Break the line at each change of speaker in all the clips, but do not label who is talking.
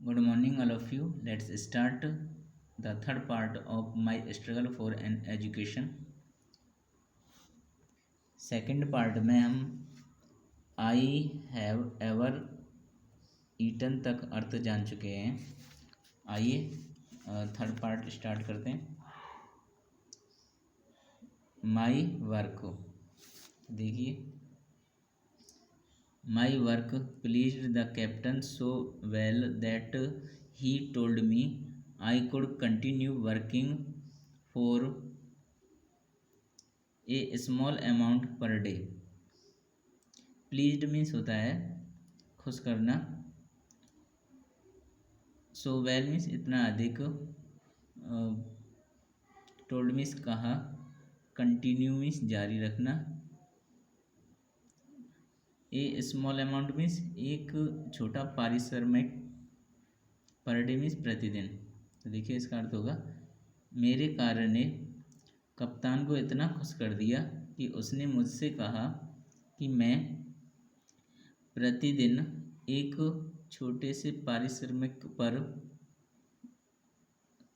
Good morning, all of you. Let's start the third part of my struggle for an education. Second part में हम I have ever eaten तक अर्थ जान चुके हैं। आइए third part start करते हैं। माई वर्क, देखिए, my work pleased the captain so well that he told me I could continue working for a small amount per day. Pleased means होता है खुश करना, सो वेल मीन्स इतना अधिक, told means कहा, कंटिन्यू मीन्स जारी रखना, ए स्मॉल अमाउंट मीन्स एक छोटा पारिश्रमिक, पर डे मीन्स प्रतिदिन। तो देखिए इसका अर्थ होगा मेरे कार्य ने कप्तान को इतना खुश कर दिया कि उसने मुझसे कहा कि मैं प्रतिदिन एक छोटे से पारिश्रमिक पर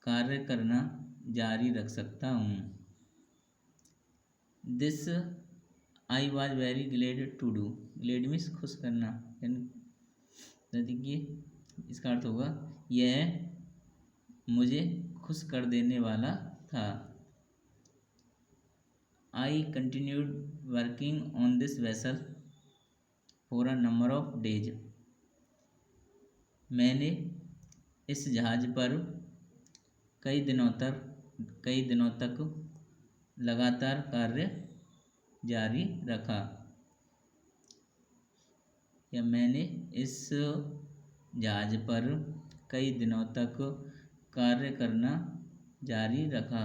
कार्य करना जारी रख सकता हूँ। This I was very glad to do. Glad means खुश करना, तो देखिए इसका अर्थ होगा यह मुझे खुश कर देने वाला था। I continued working on this vessel for a number of days. मैंने इस जहाज पर कई दिनों तक लगातार कार्य जारी रखा, या मैंने इस जहाज पर कई दिनों तक कार्य करना जारी रखा।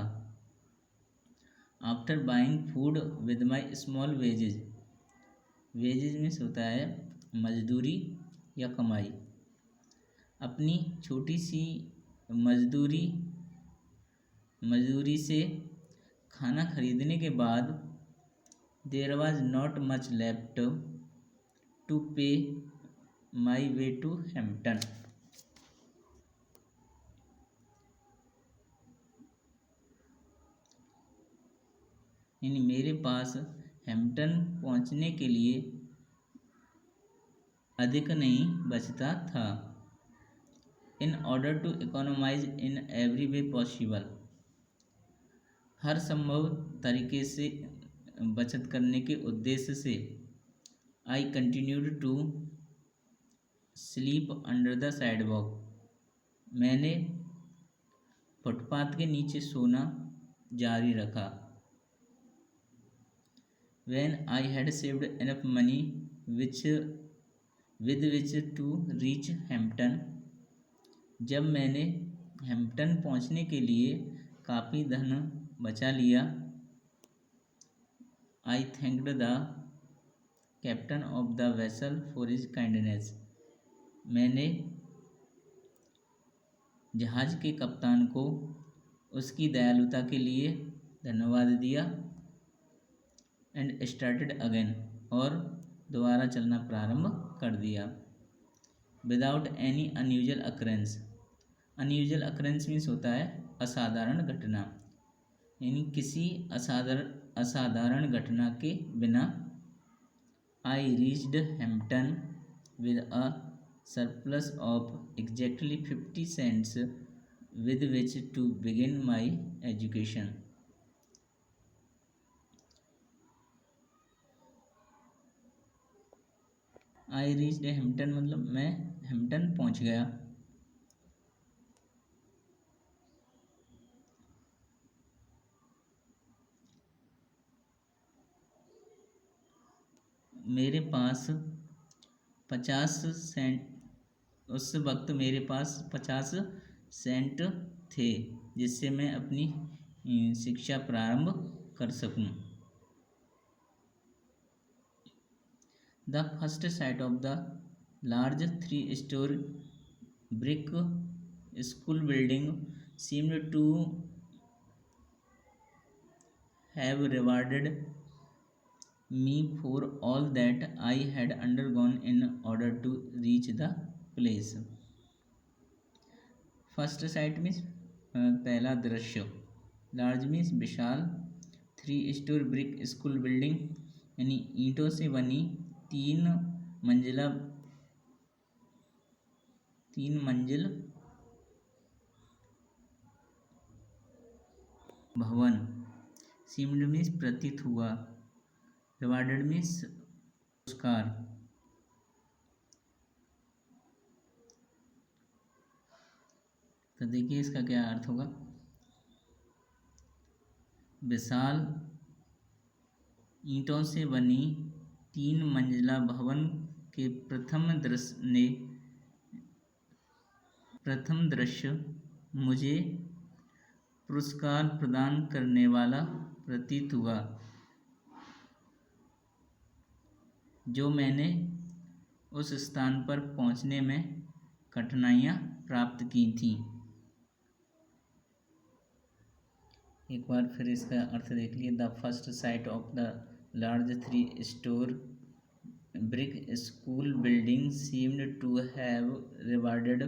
After buying food with my small wages, wages means होता है मजदूरी या कमाई। अपनी छोटी सी मजदूरी से खाना खरीदने के बाद there was not much left to pay my way to Hampton. यानी मेरे पास हैम्पटन पहुंचने के लिए अधिक नहीं बचता था। In order to economize in every way possible, हर संभव तरीके से बचत करने के उद्देश्य से I continued to sleep under the sidewalk, मैंने फुटपाथ के नीचे सोना जारी रखा। When I had saved enough money with which to reach Hampton, जब मैंने हैम्पटन पहुंचने के लिए काफ़ी धन बचा लिया, I thanked the captain of the vessel for his kindness, मैंने जहाज के कप्तान को उसकी दयालुता के लिए धन्यवाद दिया। एंड स्टार्टेड अगेन, और दोबारा चलना प्रारंभ कर दिया। Without any unusual occurrence, unusual occurrence means होता है असाधारण घटना, यानी किसी असाधारण घटना के बिना। I reached Hampton with a surplus of exactly 50 cents with which to begin my education. I reached Hampton मतलब मैं हैम्पटन पहुंच गया। मेरे पास 50 सेंट, उस वक्त मेरे पास 50 सेंट थे जिससे मैं अपनी शिक्षा प्रारंभ कर सकूं। The first sight of the large 3-story brick school building seemed to have rewarded me for all that I had undergone in order to reach the place. First sight means पहला दृश्य, लार्ज मीन्स विशाल, 3 storey brick school building यानी ईंटों से बनी तीन मंजिला तीन मंजिल भवन, सीम्ड मीन्स प्रतीत हुआ, रिवार्डेड मीन्स पुरस्कार। तो देखिए इसका क्या अर्थ होगा। विशाल ईंटों से बनी 3 मंजिला भवन के प्रथम दृश्य मुझे पुरस्कार प्रदान करने वाला प्रतीत हुआ, जो मैंने उस स्थान पर पहुंचने में कठिनाइयां प्राप्त की थीं। एक बार फिर इसका अर्थ देख लिए। The first sight of the large 3 storey brick school building seemed to have rewarded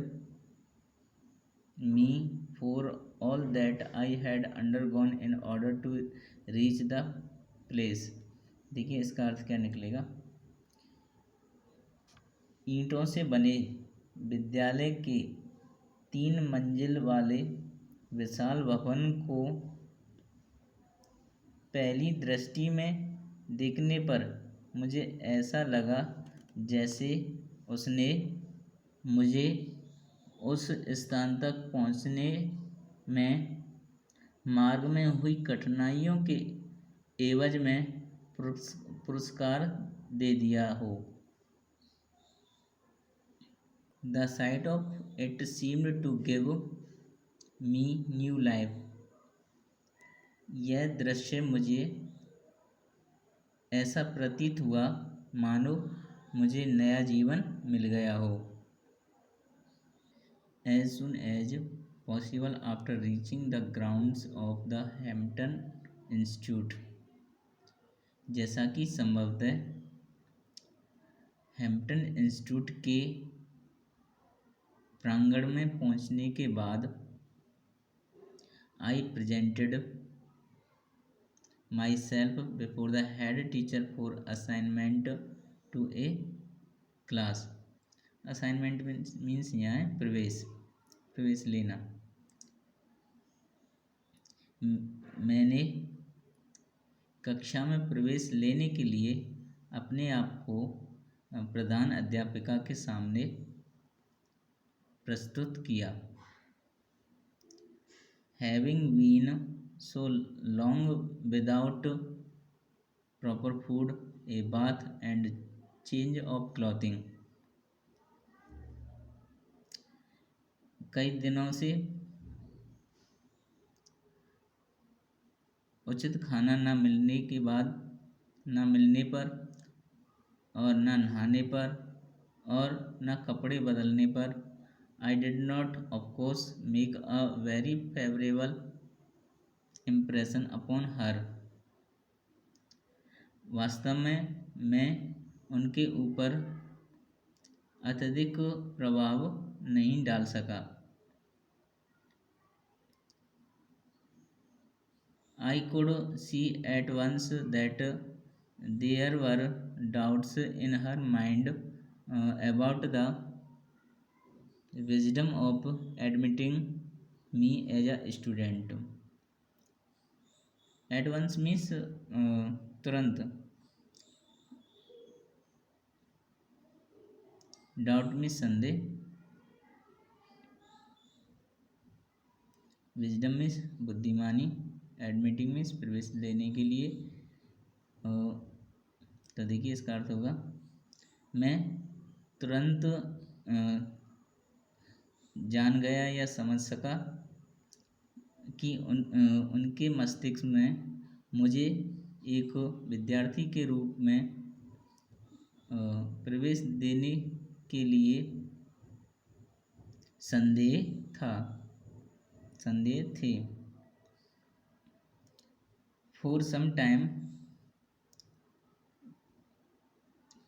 me for all that I had undergone in order to reach the place. देखिए इसका अर्थ क्या निकलेगा। ईंटों से बने विद्यालय के 3 मंजिल वाले विशाल भवन को पहली दृष्टि में देखने पर मुझे ऐसा लगा जैसे उसने मुझे उस स्थान तक पहुंचने में मार्ग में हुई कठिनाइयों के एवज में पुरस्कार दे दिया हो। The sight of it seemed to give me new life. यह दृश्य मुझे ऐसा प्रतीत हुआ मानो मुझे नया जीवन मिल गया हो। As soon as possible after reaching the grounds of the Hampton Institute, जैसा कि संभवतः हैम्पटन इंस्टीट्यूट के प्रांगण में पहुंचने के बाद I presented myself before the head teacher for assignment to a class। Assignment means यहाँ है प्रवेश लेना। मैंने कक्षा में प्रवेश लेने के लिए अपने आप को प्रधान अध्यापिका के सामने प्रस्तुत किया। Having been so long without proper food, a bath and change of clothing, कई दिनों से उचित खाना न मिलने पर और न नहाने पर और न कपड़े बदलने पर I did not of course make a very favorable impression upon her। वास्तव में मैं उनके ऊपर अत्यधिक प्रभाव नहीं डाल सका। I could see at once that there were doubts in her mind about the wisdom of admitting me as a student। At once means तुरंत, डाउट मीन्स संदेह, विजडम मीन्स बुद्धिमानी, एडमिटिंग मीन्स प्रवेश लेने के लिए। तो देखिए इसका अर्थ होगा मैं तुरंत जान गया या समझ सका कि उनके मस्तिष्क में मुझे एक विद्यार्थी के रूप में प्रवेश देने के लिए संदेह थे। फॉर सम टाइम,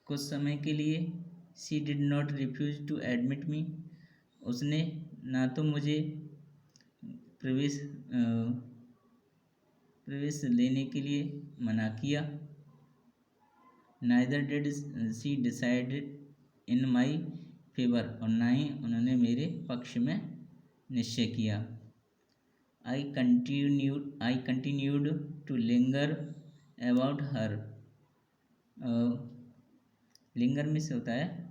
कुछ समय के लिए, she did not refuse to admit me, उसने ना तो मुझे प्रवेश प्रवेश लेने के लिए मना किया, neither did she decided in my favour, और ना ही उन्होंने मेरे पक्ष में निश्चय किया। I continued to linger about her. Linger में से होता है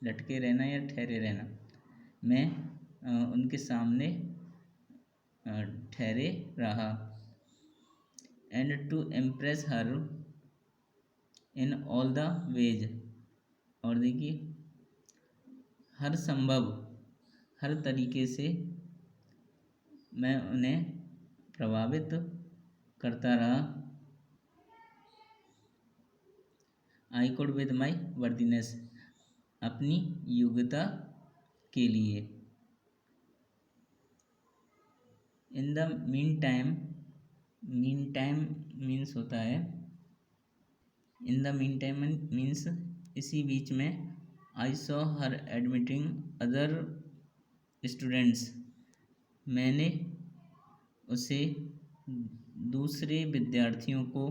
लटके रहना या ठहरे रहना। मैं उनके सामने ठहरे रहा। And to impress her in all the ways, और देखिए हर संभव, हर तरीके से मैं उन्हें प्रभावित करता रहा। I could with my worthiness, अपनी योग्यता के लिए। In the meantime means होता है, in the meantime means इसी बीच में, I saw her admitting other students, मैंने उसे दूसरे विद्यार्थियों को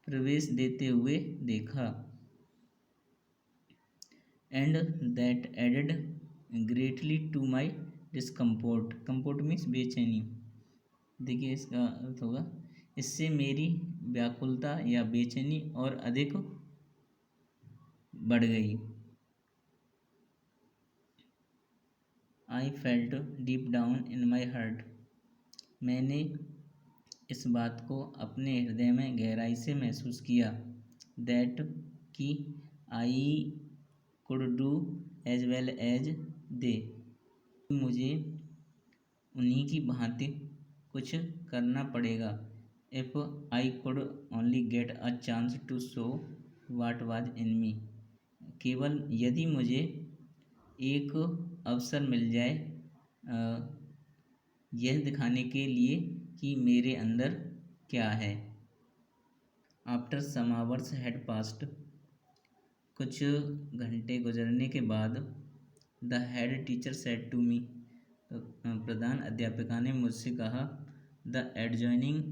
प्रवेश देते हुए देखा। And that added greatly to my discomfort, comfort means बेचैनी। देखिए इसका अर्थ होगा, इससे मेरी व्याकुलता या बेचैनी और अधिक बढ़ गई। I felt deep down in my heart, मैंने इस बात को अपने हृदय में गहराई से महसूस किया। दैट कि I could do as well as they, मुझे उन्हीं की भांति कुछ करना पड़ेगा। If I could only get a chance to show what was in me, केवल यदि मुझे एक अवसर मिल जाए यह दिखाने के लिए कि मेरे अंदर क्या है। After some hours had passed, कुछ घंटे गुजरने के बाद, the head teacher said to me, प्रधान अध्यापिका ने मुझसे कहा, the adjoining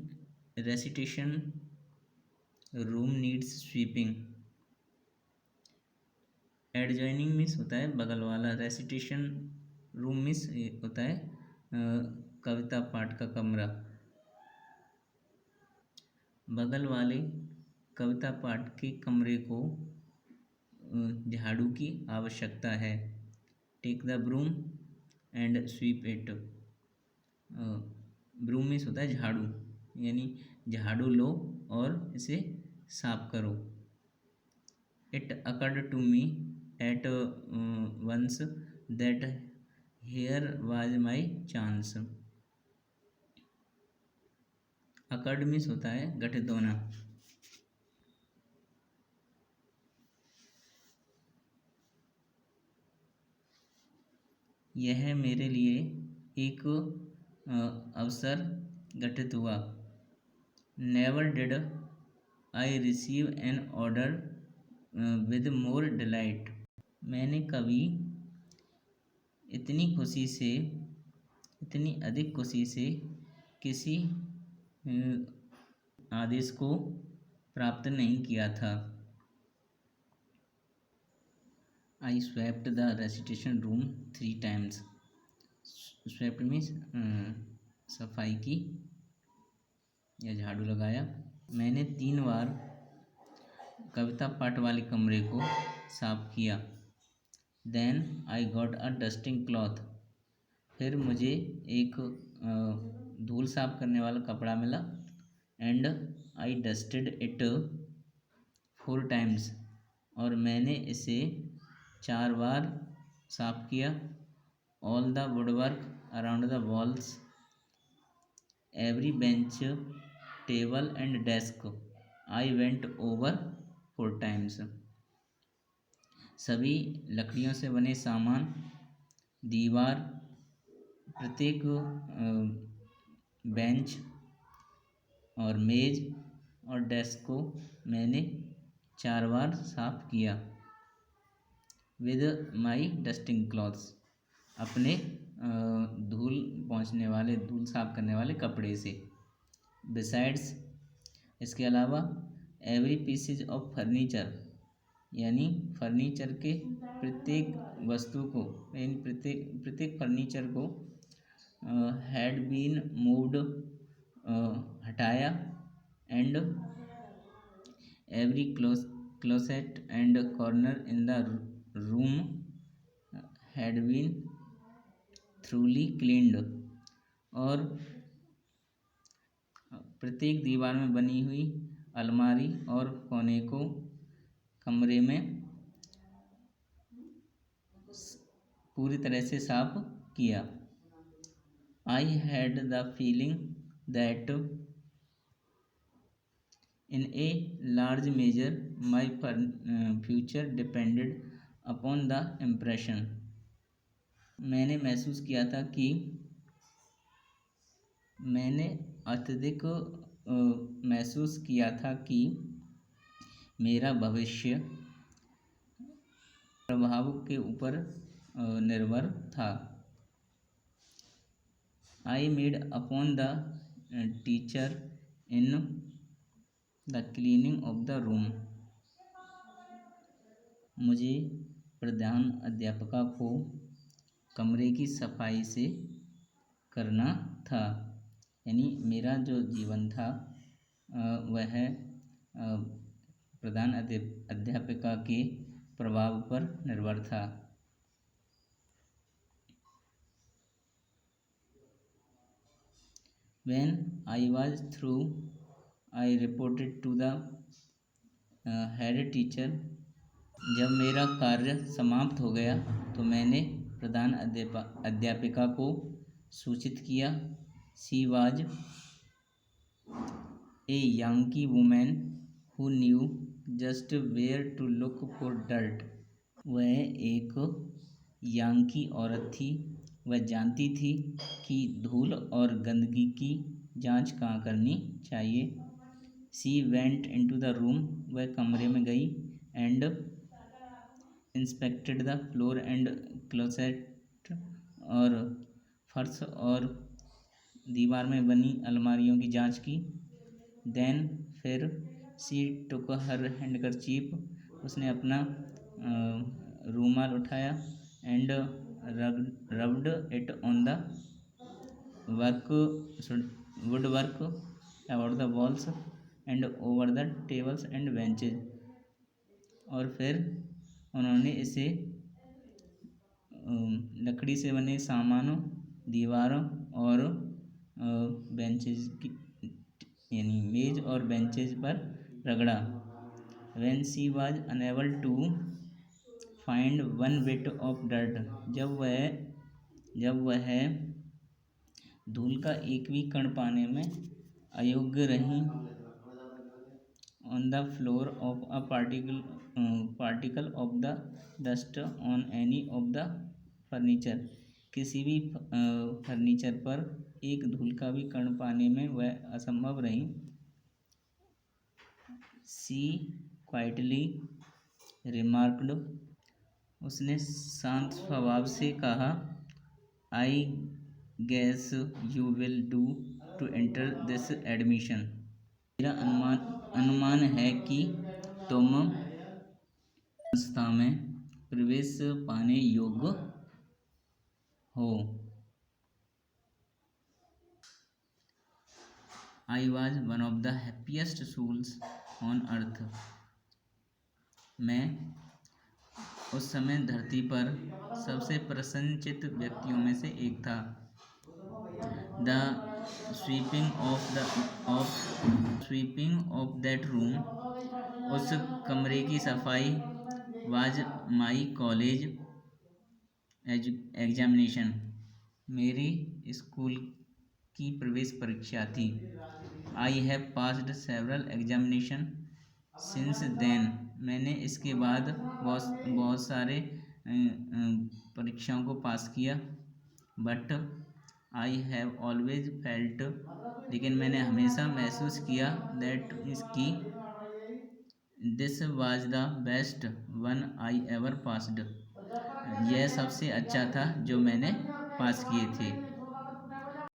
recitation room needs sweeping. Adjoining means होता है बगल वाला, रेसिटेशन रूम मीन्स होता है कविता पाठ का कमरा। बगल वाले कविता पाठ के कमरे को झाड़ू की आवश्यकता है। Take the broom and sweep it, broom means होता है झाड़ू, यानी झाड़ू लो और इसे साफ करो। It occurred to me at once that here was my chance. Occurred means होता है घटित होना। यह मेरे लिए एक अवसर घटित हुआ। Never did I receive an order with more delight, मैंने कभी इतनी अधिक खुशी से किसी आदेश को प्राप्त नहीं किया था। I swept the recitation room 3 times, swept means सफाई की या झाड़ू लगाया। मैंने 3 बार कविता पाठ वाले कमरे को साफ किया। Then I got a dusting cloth, फिर मुझे एक धूल साफ करने वाला कपड़ा मिला। And I dusted it 4 times, और मैंने इसे 4 बार साफ किया। All the woodwork around the walls, every bench table and desk I went over 4 times, सभी लकड़ियों से बने सामान, दीवार, प्रत्येक बेंच और मेज और डेस्क को मैंने 4 बार साफ किया। विद माई डस्टिंग क्लॉथ्स, अपने धूल पहुँचने वाले, धूल साफ करने वाले कपड़े से। बिसाइड्स, इसके अलावा एवरी पीसेज ऑफ फर्नीचर, यानी फर्नीचर के प्रत्येक वस्तु को, यानी प्रत्येक प्रत्येक फर्नीचर को हैड बीन मूव्ड, हटाया, and every closet and corner in the room had been thoroughly cleaned, और प्रत्येक दीवार में बनी हुई अलमारी और कोने को कमरे में पूरी तरह से साफ किया। I had the feeling that in a large measure my future depended upon the impression. मैंने महसूस किया था कि मैंने अत्यधिक महसूस किया था कि मेरा भविष्य प्रभाव के ऊपर निर्भर था। I made upon the teacher in the cleaning of the room. मुझे प्रधान अध्यापका को कमरे की सफाई से करना था, यानी मेरा जो जीवन था वह प्रधान अध्यापिका के प्रभाव पर निर्भर था। When I was through, I reported to the head teacher। जब मेरा कार्य समाप्त हो गया तो मैंने प्रधान अध्यापिका को सूचित किया। She was a Yankee woman who knew just where to look for dirt। वह एक यांकी औरत थी, वह जानती थी कि धूल और गंदगी की जांच कहाँ करनी चाहिए। She went into the room, वह कमरे में गई, and inspected the floor and closet, और फर्श और दीवार में बनी अलमारियों की जांच की। देन फिर सी टुक हर हैंडकरचीफ, उसने अपना रूमाल उठाया, and rubbed it on the wood work about the walls and over the tables and benches, और फिर उन्होंने इसे लकड़ी से बने सामानों, दीवारों और बेंचेज की, यानी मेज और बेंचेज पर रगड़ा। When she was unable to find one bit of dirt, जब वह धूल का एक भी कण पाने में अयोग्य रही। On the floor of a particle of the dust on any of the furniture, किसी भी फर्नीचर पर एक धूल का भी कण पाने में वह असंभव रही। She quietly remarked, उसने शांत स्वभाव से कहा, I guess you will do to enter this admission। मेरा अनुमान है कि तुम संस्था में प्रवेश पाने योग्य हो। I was one of the happiest souls on earth। मैं उस समय धरती पर सबसे प्रसन्नचित्त व्यक्तियों में से एक था। The sweeping of that room, उस कमरे की सफाई, was my college एग्जामिनेशन, मेरी स्कूल की प्रवेश परीक्षा थी। I have passed several examination since then। मैंने इसके बाद बहुत सारे परीक्षाओं को पास किया। But I have always felt, लेकिन मैंने हमेशा महसूस किया that इसकी this was the best one I ever passed। यह सबसे अच्छा था जो मैंने पास किए थे।